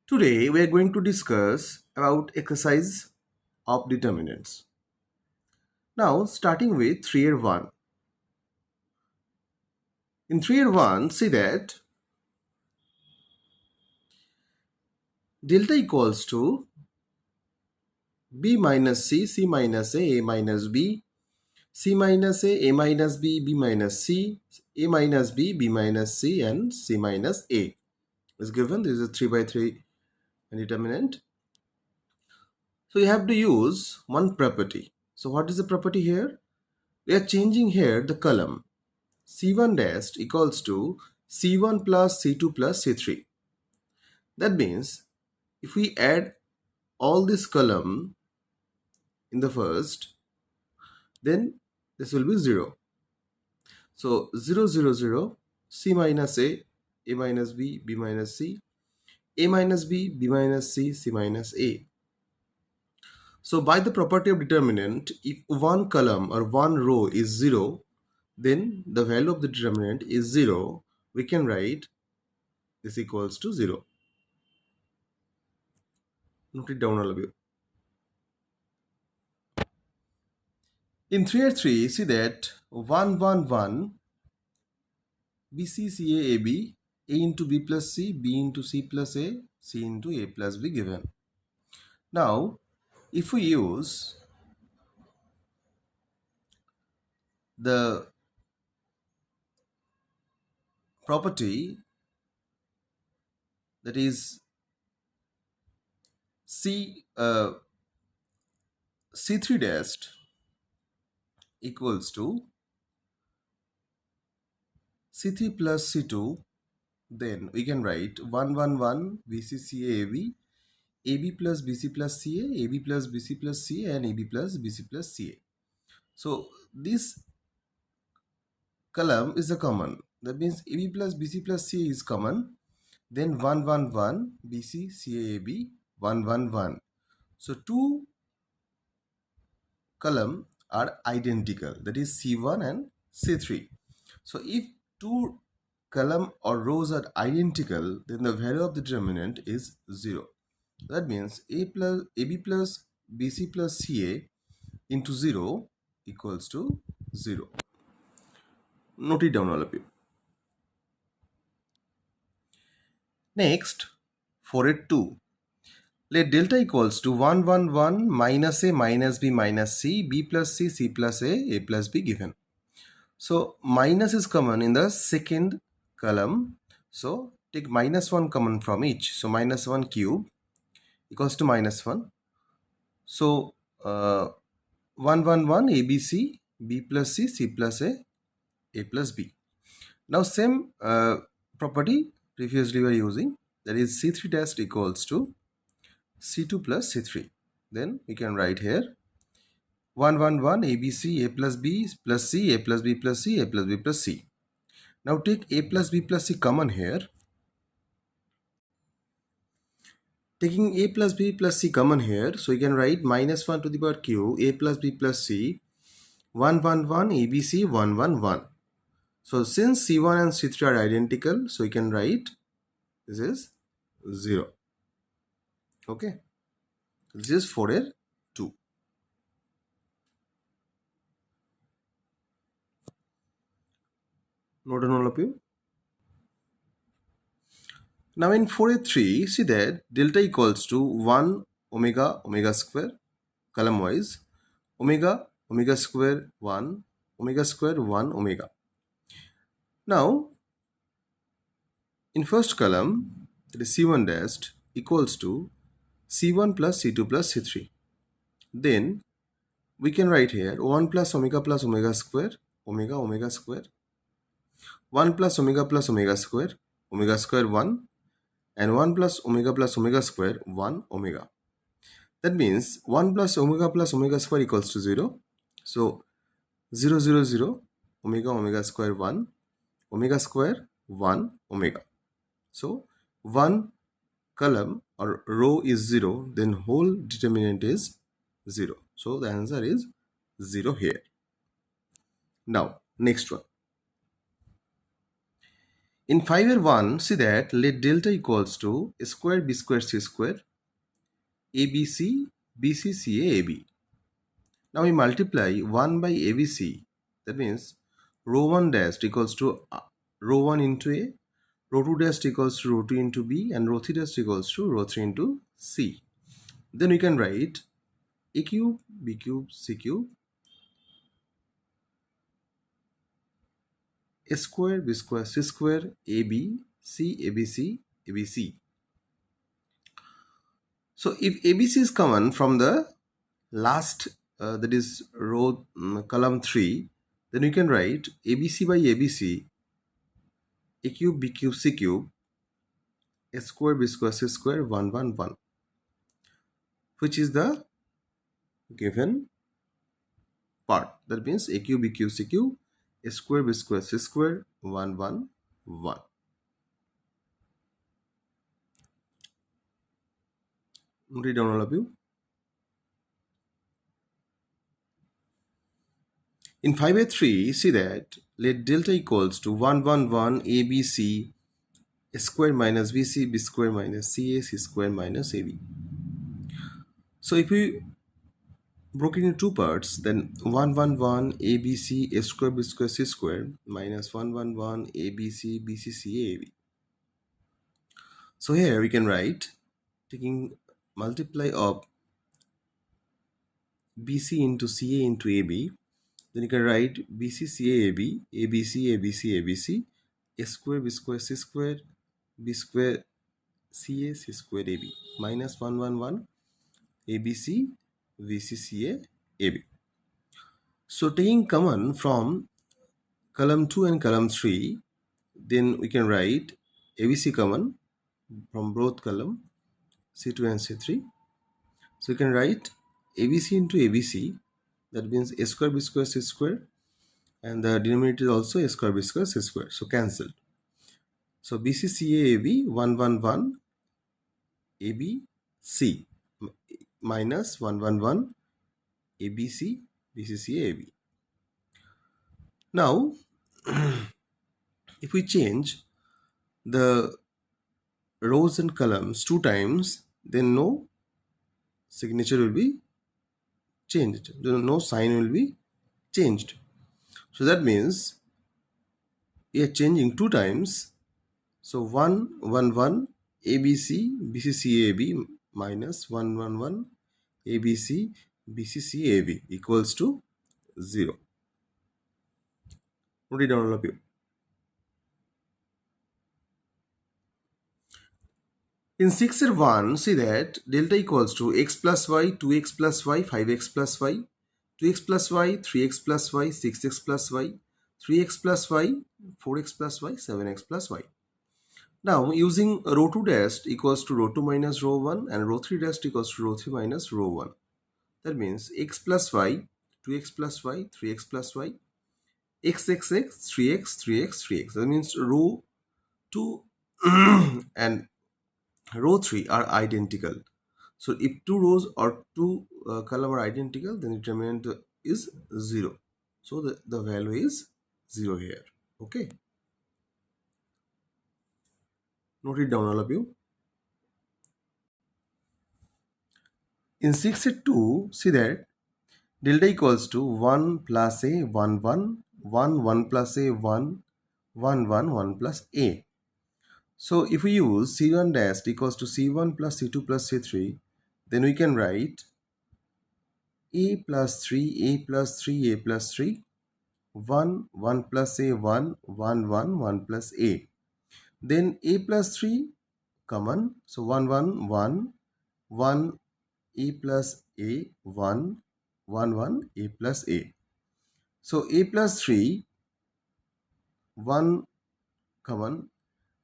Today we are going to discuss about exercise of determinants. Now starting with 3R1. In 3R1 see that delta equals to b minus c minus a minus b, c minus a minus b minus c, a minus b minus c and c minus a is given. This is a 3 by 3 determinant. So you have to use one property. So what is the property here? We are changing here the column. C1 dash equals to C1 plus C2 plus C3. That means if we add all this column in the first, then this will be 0. So 0, 0, 0, C minus A minus B minus C, A minus B minus C, C minus A. So by the property of determinant, if one column or one row is 0, then the value of the determinant is 0. We can write this equals to 0. Note it down, all of you. In 3R3, see that 1, 1, 1, BC, CA, AB, A into B plus C, B into C plus A, C into A plus B given. Now, if we use the property that is C3 dash equals to C3 plus C2, then we can write 1, 1, 1, BC, CA, AB, AB plus BC plus CA, AB plus BC plus CA and AB plus BC plus CA. So this column is a common. That means AB plus BC plus CA is common. Then 1, 1, 1, BC, CA, AB, 1, 1, 1. So two column are identical. That is C1 and C3. So if two column or rows are identical, then the value of the determinant is 0. That means AB plus BC plus CA into 0 equals to 0. Note it down, all of you. Next, 482. Let delta equals to 1, 1, 1 minus A minus B minus C, B plus C, C plus A plus B given. So minus is common in the second column. So take minus 1 common from each. So minus 1 cube equals to minus 1. So 1, 1, 1 ABC, B plus C, C plus A plus B. Now same property previously we were using, that is C3 dash equals to C2 plus C3. Then we can write here 1, 1, 1 ABC A plus B plus C, A plus B plus C, A plus B plus C. Now take A plus B plus C common here. Taking A plus B plus C common here, so you can write minus 1 to the power q A plus B plus C 1, 1, 1 ABC 1, 1, 1. So since C1 and C3 are identical, so you can write this is 0. Okay, this is 4R2. Note on all of you. Now in 4A3, see that delta equals to 1 omega omega square, column wise, omega omega square 1, omega square 1 omega. Now in first column, that is C1 dash equals to C1 plus C2 plus C3. Then we can write here 1 plus omega square, omega omega square, 1 plus omega square 1, and 1 plus omega square 1 omega. That means 1 plus omega square equals to 0. So 0, 0, 0, omega square 1, omega square 1 omega. So one column or row is 0, then whole determinant is 0. So the answer is 0 here. Now next one. In 5 1, see that let delta equals to a square b square c square ABC BCCA AB. Now we multiply 1 by ABC. That means rho 1 dash equals to rho 1 into A, rho 2 dash equals to rho 2 into B, and rho 3 dash equals to rho 3 into C. Then we can write A cube, B cube, C cube, A square, B square, C square, AB, C, ABC, ABC. So if ABC is common from the last, that is row column 3, then we can write ABC by ABC, A cube, B cube, C cube, A square, B square, C square, 1 1 1, which is the given part. That means A cube, B cube, C cube, A square, B square, C square, 1 1 1. Read down all of you. In 5a3, see that let delta equals to 1 1 1 ABC, A square minus BC, B square minus CA, C square minus AB. So if we broke it into two parts, then 1 1 1 ABC, A square, B square, C square minus 1 1 1 ABC, BC, CA, AB. So here we can write, taking multiply of BC into CA into AB, then you can write BC, CA, AB, ABC, ABC, ABC, A square, B square, C square, B square, CA, C square, AB, minus 1 1 1 ABC, BC, CA, AB. So taking common from column 2 and column 3, then we can write ABC common from both column C2 and C3. So we can write ABC into ABC, that means A square, B square, C square, and the denominator is also A square, B square, C square. So cancelled. So BC, CA, AB, 1 1 1 AB, C minus 1 1 1 ABC, BC, CA, AB. Now, if we change the rows and columns 2 times, then no signature will be changed. No sign will be changed. So that means we are changing 2 times. So 1 1 1 ABC, BCC, AB minus 1 1 1 ABC, BCC, AB equals to 0. Note it down all of you. In 6 and 1, see that delta equals to x plus y, 2x plus y, 5x plus y, 2x plus y, 3x plus y, 6x plus y, 3x plus y, 4x plus y, 7x plus y. Now using rho 2 dash equals to rho 2 minus rho 1 and rho 3 dash equals to rho 3 minus rho 1. That means x plus y, 2x plus y, 3x plus y, x, 3x, 3x, 3x. That means rho 2 and row 3 are identical. So if two rows or two column are identical, then the determinant is 0. So the value is 0 here. Okay. Note it down all of you. In 6.2, see that delta equals to 1 plus a 1 1 1 1 plus a 1 1 1 1 plus a. So if we use C1 dash equals to C1 plus C2 plus C3, then we can write a plus 3, a plus 3, a plus 3, 1 1 plus a 1 1 1 1 plus a. Then a plus 3 common, so 1 1 1 1 a plus a 1 1 1 a plus a. So a plus 3 1 common,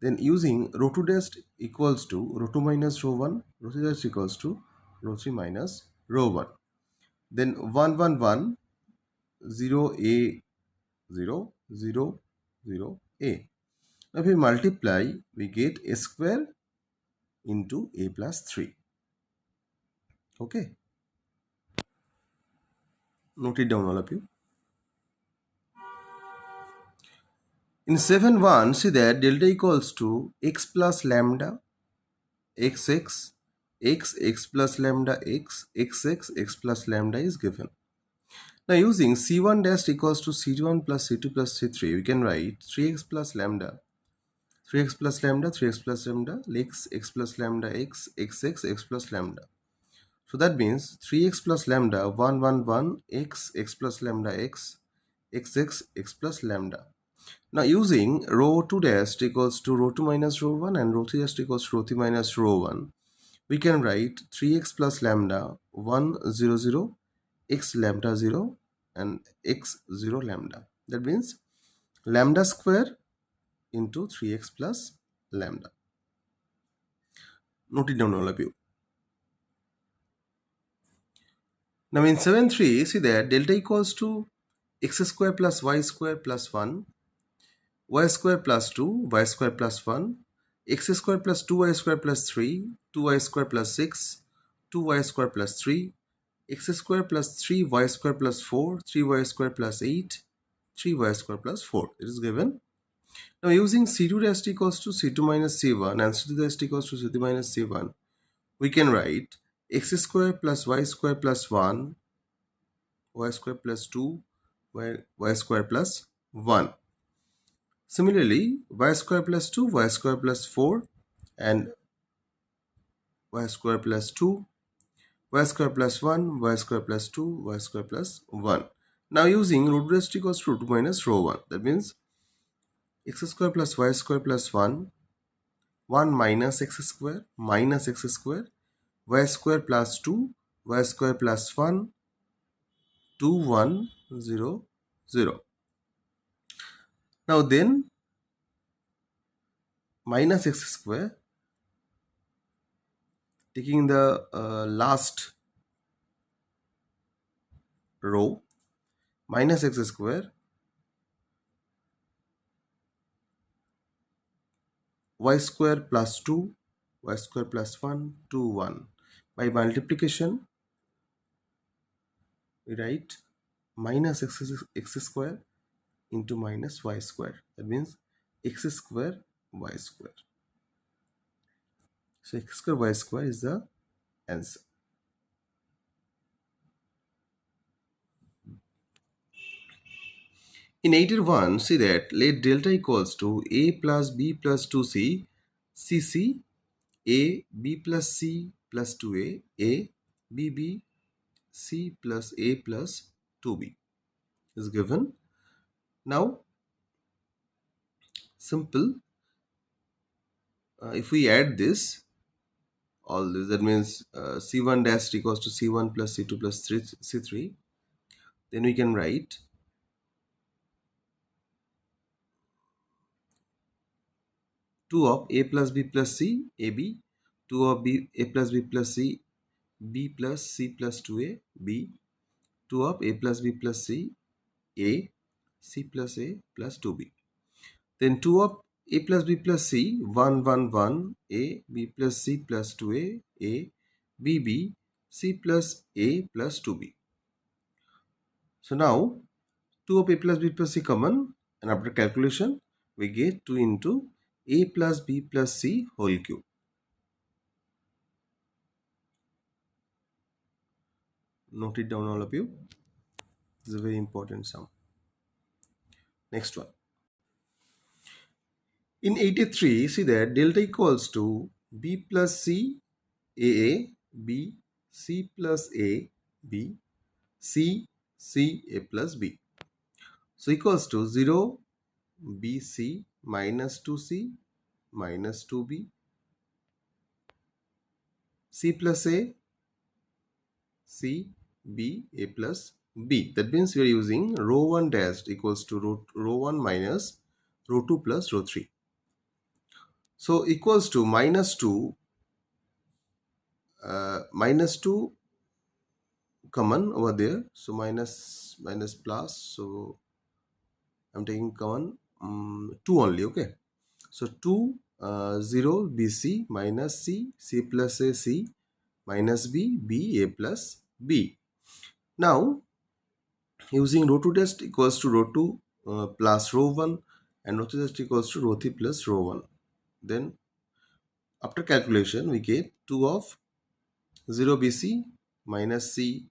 then using rho 2 dash equals to rho 2 minus rho 1, rho 3 dash equals to rho 3 minus rho 1. Then 1 1 1 0 a 0 0 0 a. Now if we multiply, we get a square into a plus 3. Okay. Note it down all of you. In 7.1, see that delta equals to x plus lambda xx x plus lambda x x plus lambda is given. Now using c1 dash equals to c1 plus c2 plus c3, we can write 3x plus lambda 3x plus lambda 3x plus lambda x plus lambda x plus lambda. So that means 3x plus lambda 1 x plus lambda x plus lambda. Now using rho 2 dash equals to rho 2 minus rho 1 and rho 3 dash equals to rho 3 minus rho 1, we can write 3x plus lambda 1 0 0 x lambda 0 and x 0 lambda. That means lambda square into 3x plus lambda. Note it down, all of you. Now in 7.3, see that delta equals to x square plus y square plus 1, y square plus 2, y square plus 1, x square plus 2y square plus 3, 2y square plus 6, 2y square plus 3, x square plus 3y square plus 4, 3y square plus 8, 3y square plus 4. It is given. Now using c2 dash equals to c2 minus c1 and c2 dash equals to c3 minus c1, we can write x square plus y square plus 1, y square plus 2, y square plus 1. Similarly, y square plus 2, y square plus 4 and y square plus 2, y square plus 1, y square plus 2, y square plus 1. Now using root rest equals to root 2 minus rho 1. That means x square plus y square plus 1, 1 minus x square, y square plus 2, y square plus 1, 2, 1, 0, 0. Now then minus x square, taking the last row, minus x square, y square plus 2, y square plus 1, 2, 1. By multiplication, we write minus x square into minus y square. That means x square, y square. So x square, y square is the answer. In 81, see that let delta equals to a plus b plus 2c, cc, a, b plus c plus 2a, b, b, c plus a plus 2b is given. Now, simple, if we add this, all this, that means c1 dash equals to c1 plus c2 plus c3, then we can write 2 of a plus b plus c, ab, 2 of b, a plus b plus c, b plus c plus 2a, b, 2 of a plus b plus c, a, c plus a plus 2b. Then 2 of a plus b plus c, 1, 1, 1, a, b plus c plus 2a, b, b, c plus a plus 2b. So now 2 of a plus b plus c common, and after calculation we get 2 into a plus b plus c whole cube. Note it down, all of you. This is a very important sum. Next one. In 83, see that delta equals to b plus c, a, b, c plus a, b, c, a plus b. So equals to 0, bc minus 2c minus 2b, c plus a, c, b, a plus b. That means we are using rho 1 dash equals to rho 1 minus rho 2 plus rho 3. So equals to minus 2 common over there. So minus plus. So I'm taking common 2 only. Okay. So 2 0 bc minus c plus a, c minus b, a plus b. Now using rho 2 dash equals to rho 2 plus rho 1 and rho 3 just equals to rho 3 plus rho 1. Then after calculation we get 2 of 0 BC minus C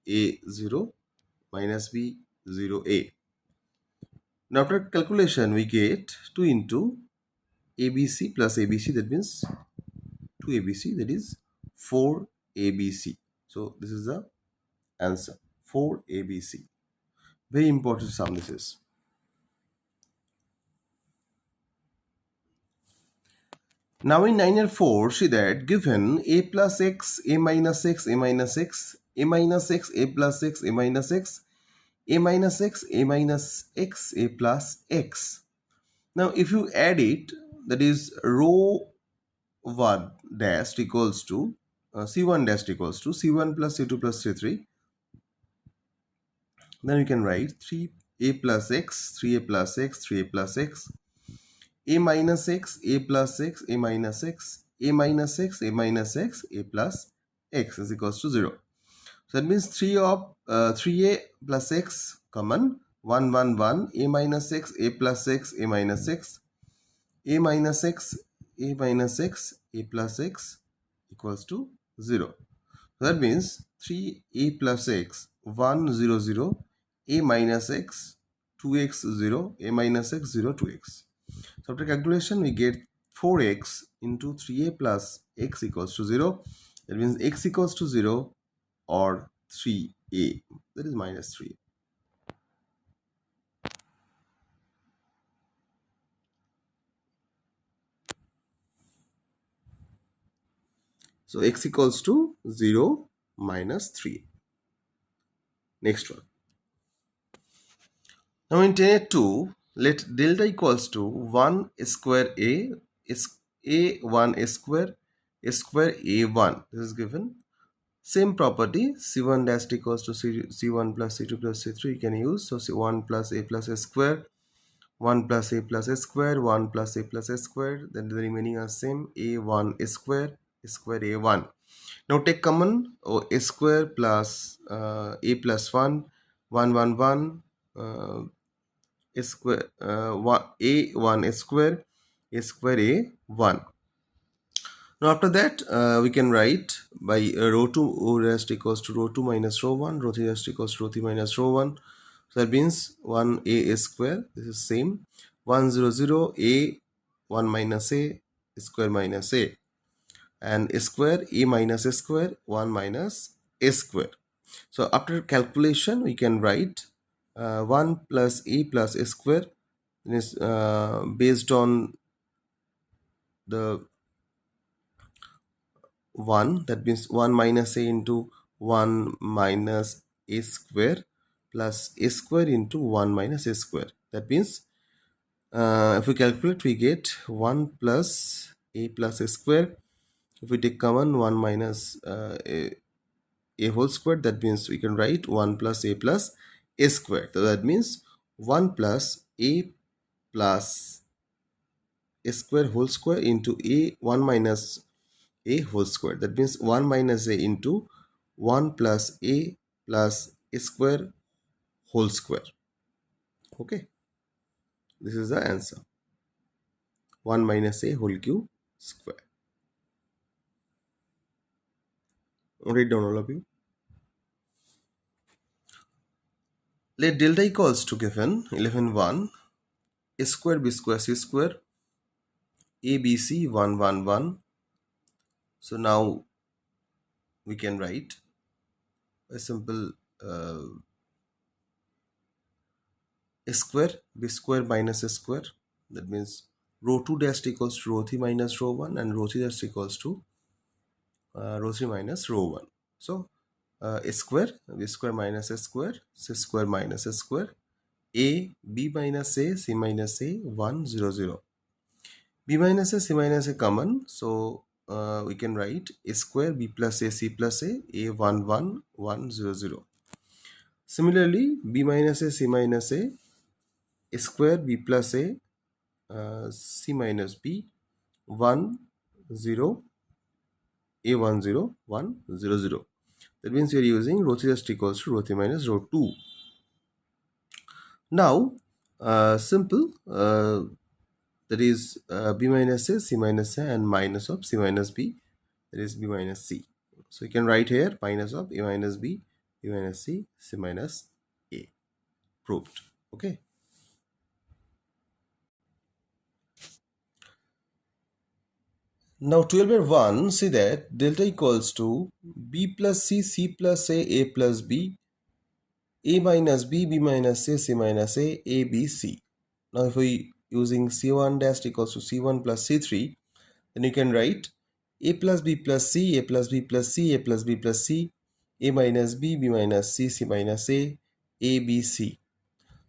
A 0 minus B 0 A. Now after calculation we get 2 into ABC plus ABC, that means 2 ABC, that is 4 ABC. So this is the answer, 4 ABC. Very important sum this is. Now in 9 and 4, see that given a plus x, a minus x, a minus x, a minus x, a plus x, a minus x, a minus x, a minus x, a plus x. Now if you add it, that is rho 1 dash equals to C1 dash equals to C1 plus C2 plus C3. Then we can write 3a plus x, 3a plus x, 3a plus x, a minus x, a plus x, a minus x, a minus x, a minus x, a plus x is equals to 0. So that means 3a plus x common 1 1 1, a minus x, a plus x, a minus x, a minus x, a minus x, a plus x equals to 0. So that means 3a plus x 1 0 0, a minus x 2x 0, a minus x 0 2x. So after calculation we get 4x into 3a plus x equals to 0. That means x equals to 0 or 3a, that is minus 3. So x equals to 0 minus 3. Next one. Now in 10.2, let delta equals to 1 square a is a1 square a1. This is given. Same property, c1 dash equals to c1 plus c2 plus c3 you can use. So c1 plus a square, 1 plus a plus a square, 1 plus a plus a square, then the remaining are same, a1 square a1. Now take common, a square plus a plus 1, 1 1 1, a square, a1 square a1. Now after that we can write by rho 2 rest equals to rho 2 minus rho 1, rho 3 rest equals to rho 3 minus rho 1. So that means 1a square, this is same, 1 0 0, a 1 minus a square minus a, and a square a minus a square 1 minus a square. So after calculation we can write 1 plus a plus a square is based on the 1, that means 1 minus a into 1 minus a square plus a square into 1 minus a square. That means if we calculate we get 1 plus a plus a square. If we take common 1 minus a whole square, that means we can write 1 plus a square. So that means 1 plus a plus a square whole square into a 1 minus a whole square. That means 1 minus a into 1 plus a square whole square. Okay, this is the answer, 1 minus a whole cube square. Write down all of you. Let delta equals to given 11 1, a square b square c square, a b c 1 1 1. So now we can write a simple a square b square minus a square. That means rho 2 dash equals to rho 3 minus rho 1, and rho 3 dash equals to rho 3 minus rho 1. So a square b square minus a square, c square minus a square, a b minus a c minus a 1 0 0. B minus a c minus a common, so we can write a square b plus a c plus a 1 1 1 0 0. Similarly, b minus a c minus a square b plus a c minus b 1 0 a 1 0 1 0 0. That means we are using rho 3 just equals to rho 3 minus rho 2. Now Simple. That is b minus a, c minus a, and minus of c minus b. That is b minus c. So you can write here minus of a minus b, b minus c, c minus a. Proved. Okay. Now 12/1, see that delta equals to b plus c, c plus a plus b, a minus b, b minus c, c minus a, b, c. Now if we using c1 dash equals to c1 plus c3, then you can write a plus b plus c, a plus b plus c, a plus b plus c, a minus b, b minus c, c minus a, b, c.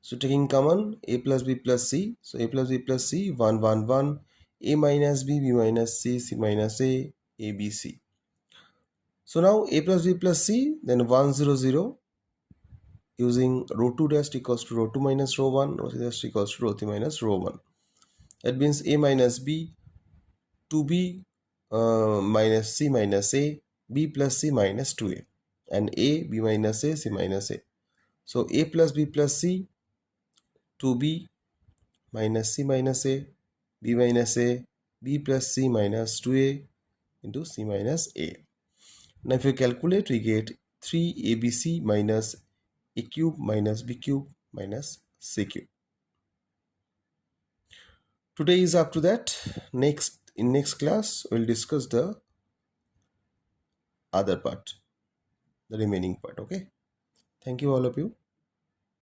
So taking common a plus b plus c, so a plus b plus c, 1, 1, 1, a minus b, b minus c, c minus a, b, c. So now a plus b plus c, then 1, 0, 0, using row 2 dash equals to row 2 minus row 1, row 3 dash equals to row 3 minus row 1. That means a minus b, 2b minus c minus a, b plus c minus 2a, and a, b minus a, c minus a. So a plus b plus c, 2b minus c minus a, b minus a, b plus c minus 2a into c minus a. Now if you calculate, we get 3abc minus a cube minus b cube minus c cube. Today is up to that. In next class, we'll discuss the other part, the remaining part. Okay. Thank you all of you.